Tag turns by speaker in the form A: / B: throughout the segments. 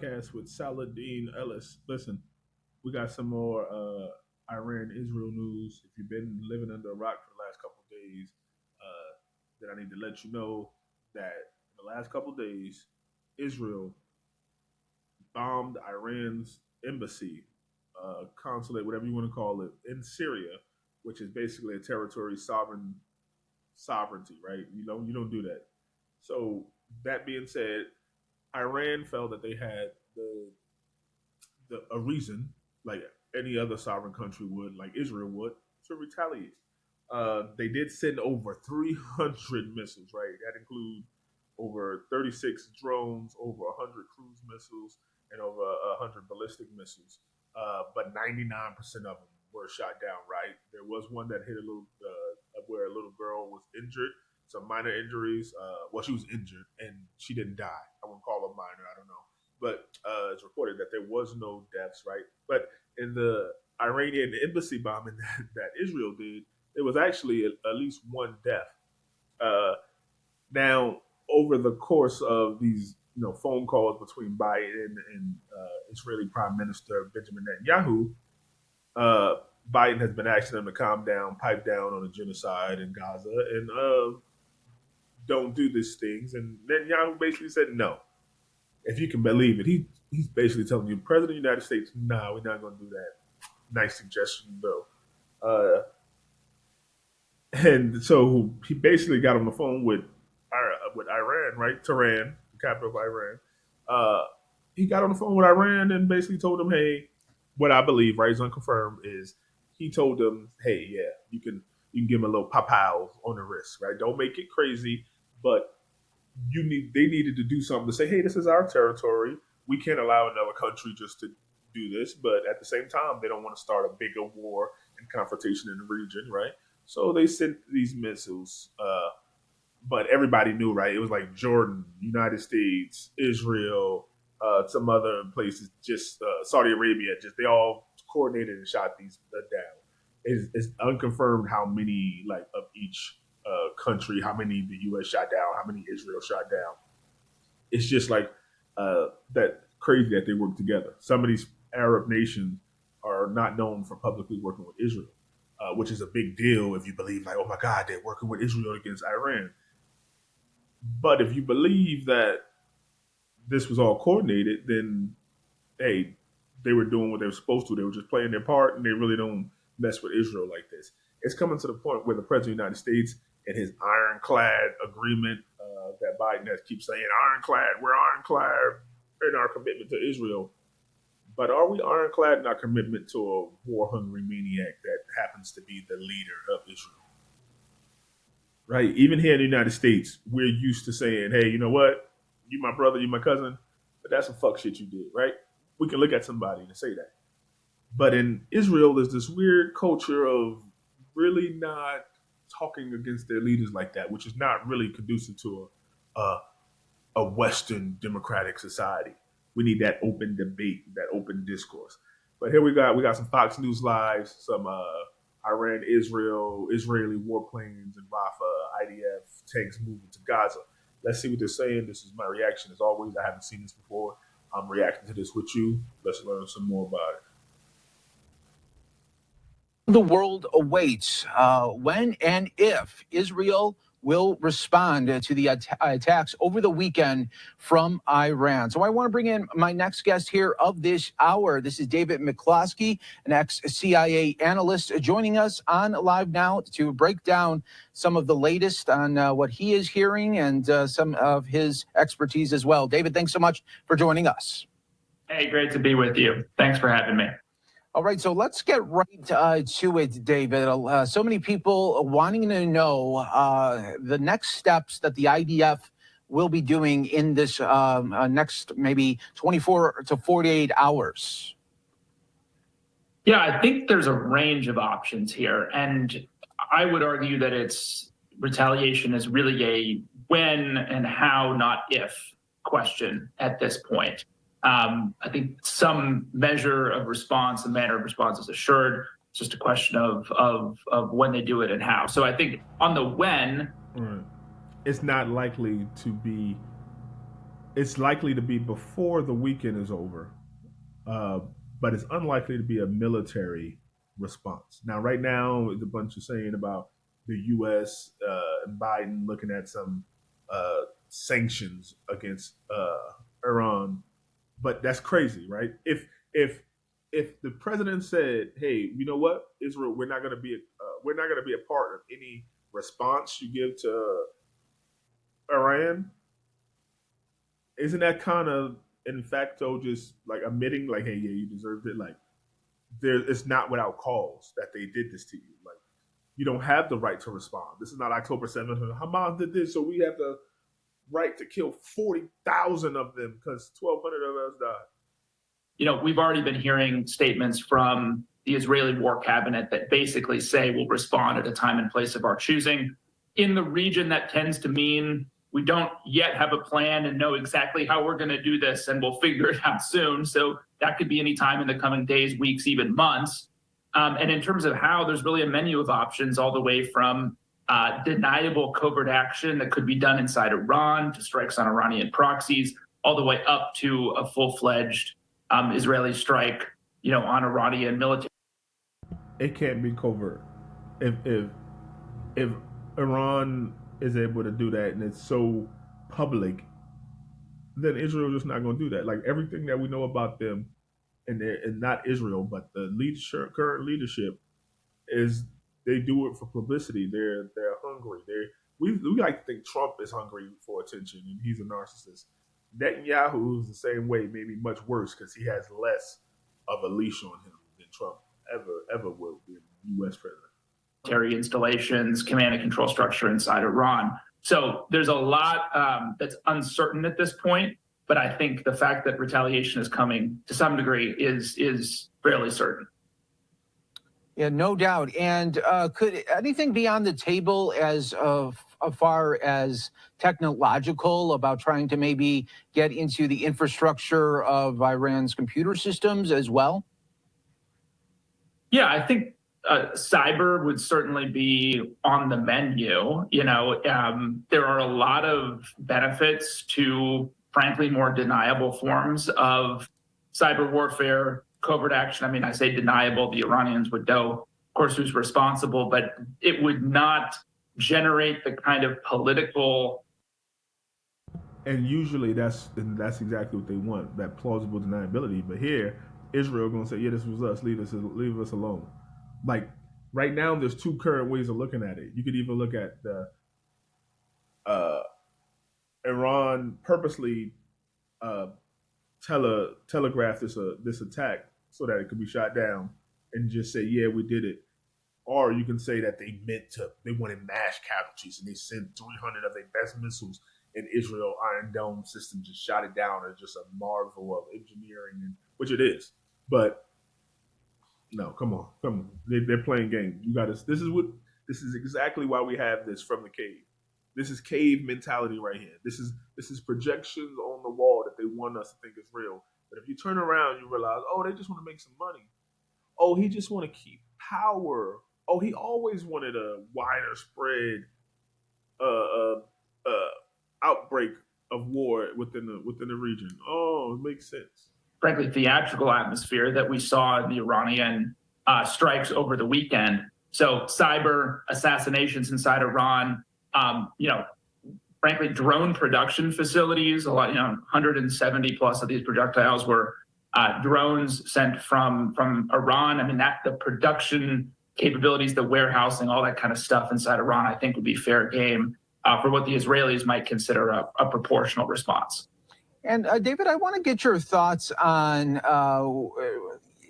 A: Podcast with Saladin Ellis. Listen, we got some more Iran Israel news. If you've been living under a rock for the last couple of days, then I need to let you know that in the last couple of days, Israel bombed Iran's embassy, consulate, whatever you want to call it, in Syria, which is basically a territory sovereignty, right? You don't do that. So that being said, Iran felt that they had the a reason, like any other sovereign country would, like Israel would, to retaliate. They did send over 300 missiles, right? That include over 36 drones, over 100 cruise missiles, and over 100 ballistic missiles. But 99% of them were shot down, right? There was one that hit a little, where a little girl was injured, some minor injuries. Well, she was injured and she didn't die. I wouldn't call her minor. I don't know, but it's reported that there was no deaths, right? But in the Iranian embassy bombing that Israel did, there was actually at least one death. Uh, Now, over the course of these phone calls between Biden and Israeli Prime Minister Benjamin Netanyahu, uh, Biden has been asking them to calm down, pipe down on the genocide in Gaza, and don't do these things. And Netanyahu basically said no. If you can believe it, he's basically telling you, President of the United States, nah, we're not going to do that. Nice suggestion, though. And so he basically got on the phone with Iran, right? Tehran, the capital of Iran. Uh, he got on the phone with Iran and basically told them, "Hey, what I believe, right, is unconfirmed, is he told them, hey, yeah, you can give him a little pow on the wrist, right? Don't make it crazy, but they needed to do something to say, hey, this is our territory. We can't allow another country just to do this, but at the same time, they don't want to start a bigger war and confrontation in the region, right? So they sent these missiles, but everybody knew, right? It was like Jordan, United States, Israel, some other places, just Saudi Arabia. Just they all coordinated and shot these down. It's unconfirmed how many like of each country, how many the U.S. shot down, how many Israel shot down. It's just like that crazy that they work together. Some of these Arab nations are not known for publicly working with Israel, which is a big deal if you believe like, oh my God, they're working with Israel against Iran. But if you believe that this was all coordinated, then hey, they were doing what they were supposed to. They were just playing their part, and they really don't mess with Israel like this. It's coming to the point where the president of the United States and his ironclad agreement that Biden has keeps saying, ironclad, we're ironclad in our commitment to Israel. But are we ironclad in our commitment to a war hungry maniac that happens to be the leader of Israel? Right? Even here in the United States, we're used to saying, hey, you know what? You my brother, you my cousin, but that's some fuck shit you did, right? We can look at somebody and say that. But in Israel, there's this weird culture of really not talking against their leaders like that, which is not really conducive to a Western democratic society. We need that open debate, that open discourse. But here we got some Fox News lives, some Iran, Israel, Israeli warplanes, and Rafah IDF tanks moving to Gaza. Let's see what they're saying. This is my reaction. As always, I haven't seen this before. I'm reacting to this with you. Let's learn some more about it.
B: The world awaits when and if Israel will respond to the attacks over the weekend from Iran. So I want to bring in my next guest here of this hour. This is David McCloskey, an ex-CIA analyst, joining us on Live Now to break down some of the latest on what he is hearing and some of his expertise as well. David, thanks so much for joining us.
C: Hey, great to be with you. Thanks for having me.
B: All right, so let's get right to it, David. So many people wanting to know the next steps that the IDF will be doing in this next maybe 24 to 48 hours.
C: Yeah, I think there's a range of options here. And I would argue that it's retaliation is really a when and how, not if question at this point. I think some measure of response, the manner of response is assured. It's just a question of when they do it and how. So I think on the when,
A: it's not likely to be It's likely to be before the weekend is over, uh, but it's unlikely to be a military response. Now, right now, there's a bunch of saying about the U.S. And Biden looking at some sanctions against Iran, but that's crazy, right? If the president said, "Hey, you know what, Israel, we're not going to be a part of any response you give to Iran," isn't that kind of in facto just like admitting, like, "Hey, yeah, you deserved it." Like, it's not without cause that they did this to you. Like, you don't have the right to respond. This is not October 7th. Hamas did this, so we have the right to kill 40,000 of them because 1,200 of us died.
C: We've already been hearing statements from the Israeli war cabinet that basically say we'll respond at a time and place of our choosing. In the region, that tends to mean we don't yet have a plan and know exactly how we're going to do this, and we'll figure it out soon. So that could be any time in the coming days, weeks, even months. And in terms of how, there's really a menu of options, all the way from deniable covert action that could be done inside Iran to strikes on Iranian proxies, all the way up to a full-fledged Israeli strike, on Iranian military.
A: It can't be covert. If Iran is able to do that and it's so public, then Israel's just not going to do that. Like, everything that we know about them, and not Israel, but the current leadership, is they do it for publicity. They're hungry. We like to think Trump is hungry for attention and he's a narcissist. Netanyahu is the same way, maybe much worse because he has less of a leash on him than Trump ever will be a U.S. president.
C: Military installations, command and control structure inside Iran. So there's a lot that's uncertain at this point, but I think the fact that retaliation is coming to some degree is fairly certain.
B: Yeah, no doubt. And could anything be on the table as far as technological, about trying to maybe get into the infrastructure of Iran's computer systems as well?
C: Yeah, I think cyber would certainly be on the menu. There are a lot of benefits to, frankly, more deniable forms of cyber warfare, covert action. I mean, I say deniable, the Iranians would know, of course, who's responsible, but it would not generate the kind of political.
A: And usually that's exactly what they want, that plausible deniability. But here, Israel going to say, "Yeah, this was us. Leave us alone." Like, right now, there's two current ways of looking at it. You could even look at the Iran purposely telegraphed this attack so that it could be shot down, and just say, "Yeah, we did it." Or you can say that they wanted mass casualties and they sent 300 of their best missiles, and Israel Iron Dome system just shot it down as just a marvel of engineering, which it is. But no, come on. They're playing games. You got to. This is exactly why we have this from the cave. This is cave mentality right here. This is projections on the wall that they want us to think is real. But if you turn around, you realize, oh, they just want to make some money. Oh, he just want to keep power. Oh, he always wanted a wider spread outbreak of war within the region. Oh, it makes sense.
C: Frankly, theatrical atmosphere that we saw in the Iranian strikes over the weekend. So cyber assassinations inside Iran, frankly, drone production facilities, 170 plus of these projectiles were drones sent from Iran. I mean, the production capabilities, the warehousing, all that kind of stuff inside Iran, I think would be fair game for what the Israelis might consider a proportional response.
B: And David, I want to get your thoughts on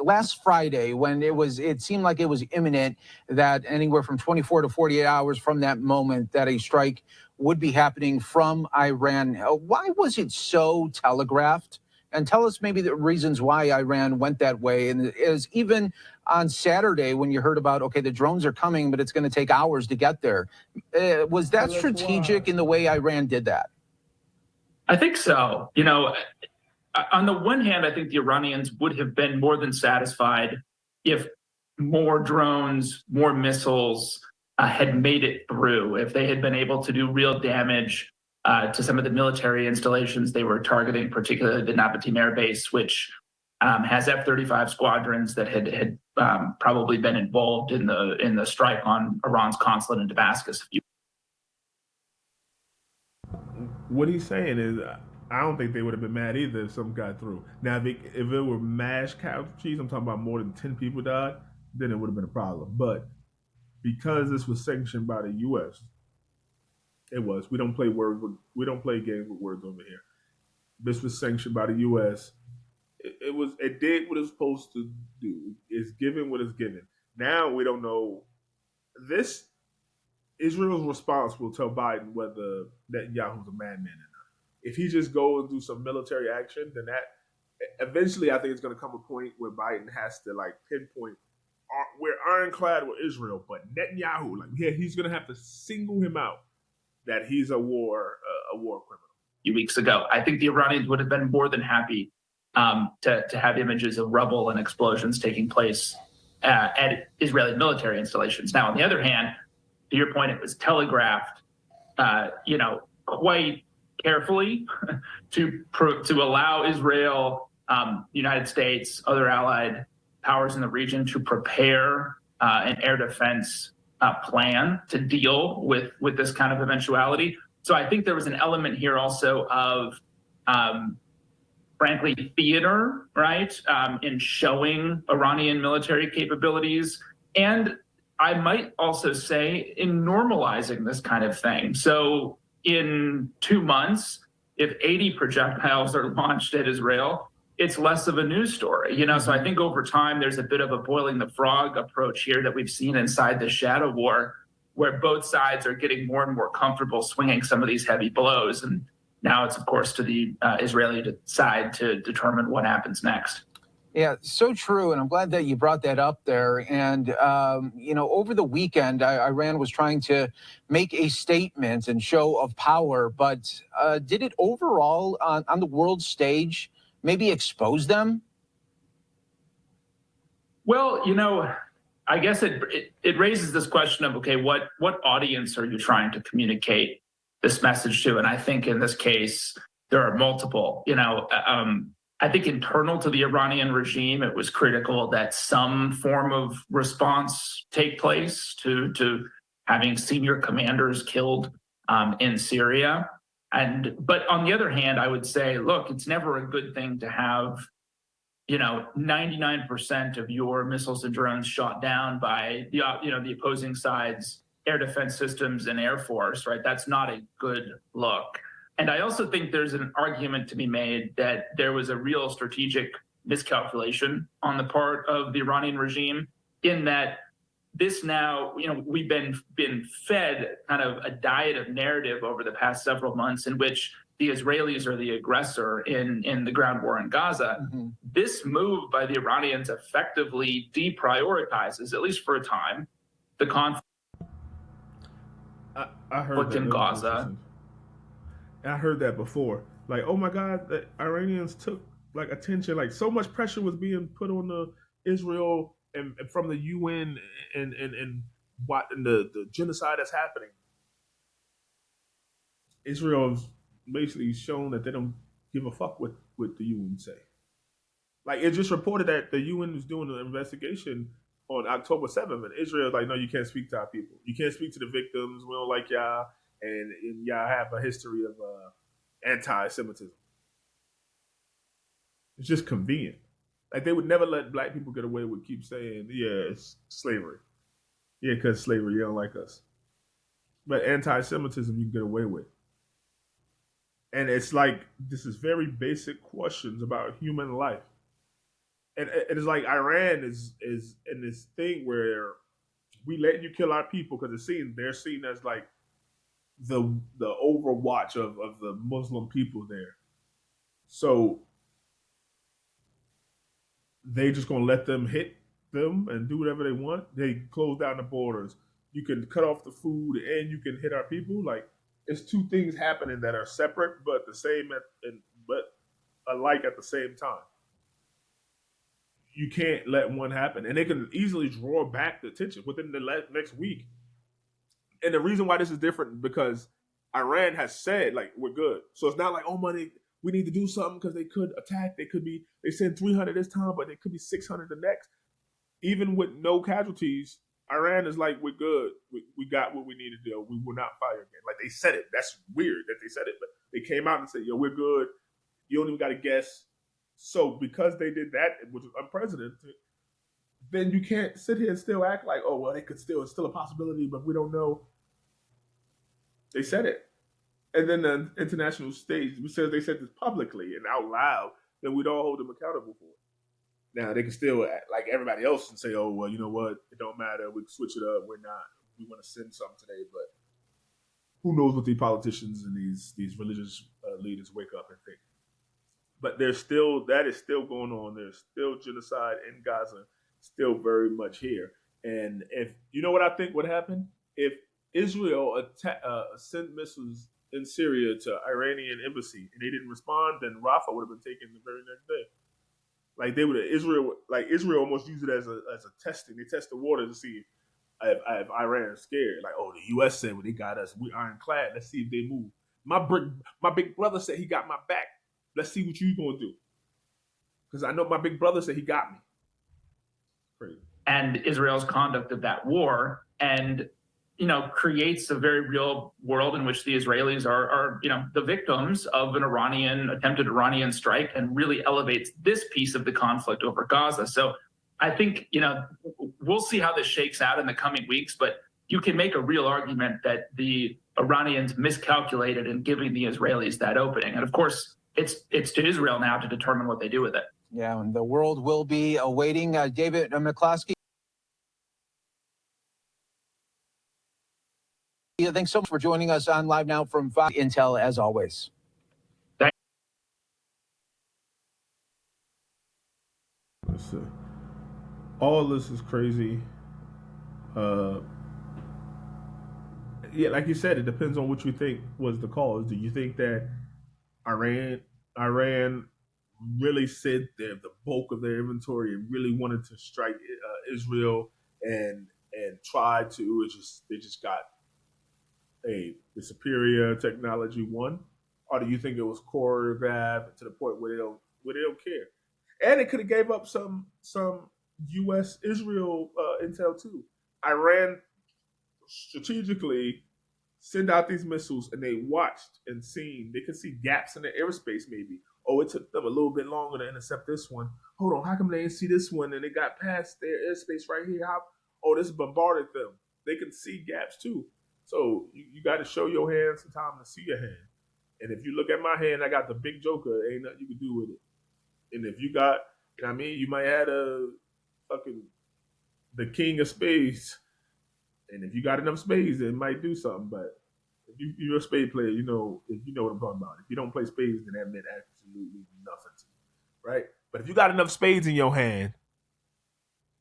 B: last Friday, when it seemed like it was imminent that anywhere from 24 to 48 hours from that moment that a strike would be happening from Iran. Why was it so telegraphed? And tell us maybe the reasons why Iran went that way. And as even on Saturday, when you heard about, okay, the drones are coming, but it's going to take hours to get there. Was that strategic in the way Iran did that?
C: I think so. On the one hand, I think the Iranians would have been more than satisfied if more drones, more missiles had made it through, if they had been able to do real damage to some of the military installations they were targeting, particularly the Nabatim Air Base, which has F-35 squadrons that had probably been involved in the strike on Iran's consulate in Damascus.
A: What he's saying is, I don't think they would have been mad either if something got through. Now, if it were mass casualties, I'm talking about more than 10 people died, then it would have been a problem. But because this was sanctioned by the U.S., it was. We don't play games with words over here. This was sanctioned by the U.S. It did what it's supposed to do. It's given what it's given. Now we don't know. This Israel's response will tell Biden whether Netanyahu's a madman or not. If he just go and do some military action, then that eventually I think it's going to come a point where Biden has to like pinpoint. We're ironclad with Israel, but Netanyahu, he's going to have to single him out that he's a war criminal.
C: A few weeks ago, I think the Iranians would have been more than happy to have images of rubble and explosions taking place at Israeli military installations. Now, on the other hand, to your point, it was telegraphed, quite carefully to allow Israel, the United States, other allied powers in the region to prepare an air defense plan to deal with this kind of eventuality. So I think there was an element here also of, frankly, theater, right, in showing Iranian military capabilities. And I might also say in normalizing this kind of thing. So in 2 months, if 80 projectiles are launched at Israel, it's less of a news story, So I think over time, there's a bit of a boiling the frog approach here that we've seen inside the shadow war, where both sides are getting more and more comfortable swinging some of these heavy blows. And now it's, of course, to the Israeli side to determine what happens next.
B: Yeah, so true. And I'm glad that you brought that up there. And, over the weekend, Iran was trying to make a statement and show of power. But did it overall on the world stage maybe expose them?
C: Well, I guess it raises this question of, okay, what audience are you trying to communicate this message to? And I think in this case, there are multiple. I think internal to the Iranian regime, it was critical that some form of response take place to having senior commanders killed in Syria. But on the other hand, I would say, look, it's never a good thing to have 99% of your missiles and drones shot down by the opposing side's air defense systems and air force, right? That's not a good look. And I also think there's an argument to be made that there was a real strategic miscalculation on the part of the Iranian regime, in that this now, we've been fed kind of a diet of narrative over the past several months in which the Israelis are the aggressor in the ground war in Gaza. Mm-hmm. This move by the Iranians effectively deprioritizes, at least for a time, the conflict
A: I heard that
C: in Gaza.
A: I heard that before. Like, oh my God, the Iranians took attention. Like, so much pressure was being put on the Israel and from the UN and the genocide that's happening. Israel's basically shown that they don't give a fuck what the UN say. Like, it just reported that the UN was doing an investigation on October 7th, and Israel's like, no, you can't speak to our people. You can't speak to the victims. We don't like y'all, and y'all have a history of anti-Semitism. It's just convenient. Like, they would never let black people get away with keep saying, yeah, it's slavery. Yeah, because slavery, you don't like us. But anti-Semitism, you can get away with. And it's like, this is very basic questions about human life. And it is like Iran is in this thing where we let you kill our people because they're seen as like the overwatch of the Muslim people there. So they just gonna let them hit them and do whatever they want. They close down the borders. You can cut off the food and you can hit our people. Like, it's two things happening that are separate but the same but alike at the same time. You can't let one happen, and they can easily draw back the attention within the next week. And the reason why this is different because Iran has said like we're good. So it's not like money. We need to do something because they could attack. They send 300 this time, but they could be 600 the next. Even with no casualties, Iran is like we're good. We got what we need to do. We will not fire again. Like they said it. That's weird that they said it, but they came out and said, "Yo, we're good. You don't even got to guess." So because they did that, which was unprecedented, then you can't sit here and still act like, "Oh, well, they could still. It's still a possibility, but we don't know." They said it. And then the international stage, because they said this publicly and out loud, then we'd all hold them accountable for it. Now they can still act like everybody else and say, "Oh, well, you know what? It don't matter. We can switch it up. We're not. We want to send something today." But who knows what these politicians and these religious leaders wake up and think? But that is still going on. There's still genocide in Gaza, still very much here. And if you know what I think would happen if Israel sent missiles in Syria to Iranian embassy and they didn't respond, then Rafah would have been taken the very next day. Like they would Israel almost used it as a testing. They test the water to see if Iran is scared. Like, oh, the U.S. said, well, they got us. We ironclad. Let's see if they move. My big brother said he got my back. Let's see what you gonna do. Because I know my big brother said he got me. Crazy.
C: And Israel's conduct of that war, and creates a very real world in which the Israelis are the victims of an attempted Iranian strike, and really elevates this piece of the conflict over Gaza. So I think we'll see how this shakes out in the coming weeks, but you can make a real argument that the Iranians miscalculated in giving the Israelis that opening. And of course, it's to Israel now to determine what they do with it.
B: Yeah, and the world will be awaiting. David McCloskey, thanks so much for joining us on Live Now from Fox Intel, as always.
A: All this is crazy. Yeah, like you said, it depends on what you think was the cause. Do you think that Iran really said the bulk of their inventory and really wanted to strike Israel and tried to? They just got the superior technology won, or do you think it was choreographed to the point where they don't care? And it could have gave up some U.S. Israel intel too. Iran strategically send out these missiles, and they watched and seen. They could see gaps in the airspace. Maybe it took them a little bit longer to intercept this one. Hold on, how come they didn't see this one and they got past their airspace right here? This bombarded them. They can see gaps too. So you got to show your hand some time to see your hand. And if you look at my hand, I got the big joker. Ain't nothing you can do with it. And if you got, you might have the king of spades. And if you got enough spades, it might do something. But if you're a spade player, if you know what I'm talking about. If you don't play spades, then that meant absolutely nothing to you, right? But if you got enough spades in your hand,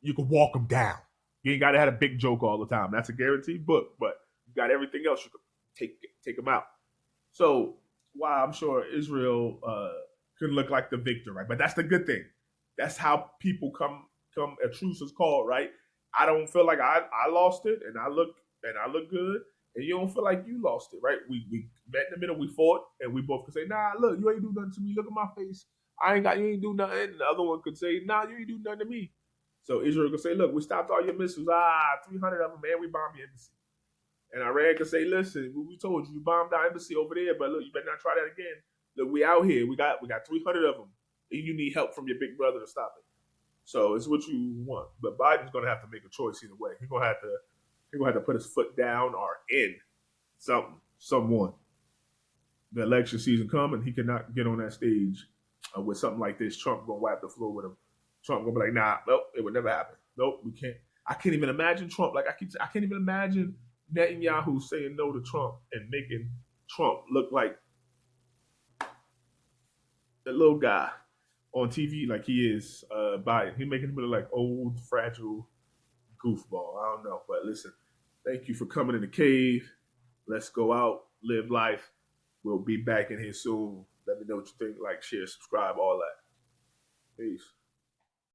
A: you can walk them down. You ain't got to have a big joker all the time. That's a guaranteed book. But you got everything else, you can take them out. So while I'm sure Israel could look like the victor, right? But that's the good thing. That's how people come. A truce is called, right? I don't feel like I lost it, and I look good, and you don't feel like you lost it, right? We met in the middle, we fought, and we both could say, "Nah, look, you ain't do nothing to me. Look at my face. You ain't do nothing." And the other one could say, "Nah, you ain't do nothing to me." So Israel could say, "Look, we stopped all your missiles. 300 of them, man. We bombed your embassy." And Iran could say, "Listen, we told you, you bombed our embassy over there, but look, you better not try that again. Look, we out here. We got 300 of them, and you need help from your big brother to stop it." So it's what you want. But Biden's going to have to make a choice either way. He's going to have to put his foot down or in someone. The election season coming, he cannot get on that stage with something like this. Trump going to wipe the floor with him. Trump going to be like, "Nah, nope, it would never happen. Nope, we can't." I can't even imagine Trump. I can't even imagine Netanyahu saying no to Trump and making Trump look like the little guy on TV like he is Biden. He making him look like old, fragile goofball. I don't know. But listen, thank you for coming in the cave. Let's go out, live life. We'll be back in here soon. Let me know what you think. Like, share, subscribe, all that. Peace.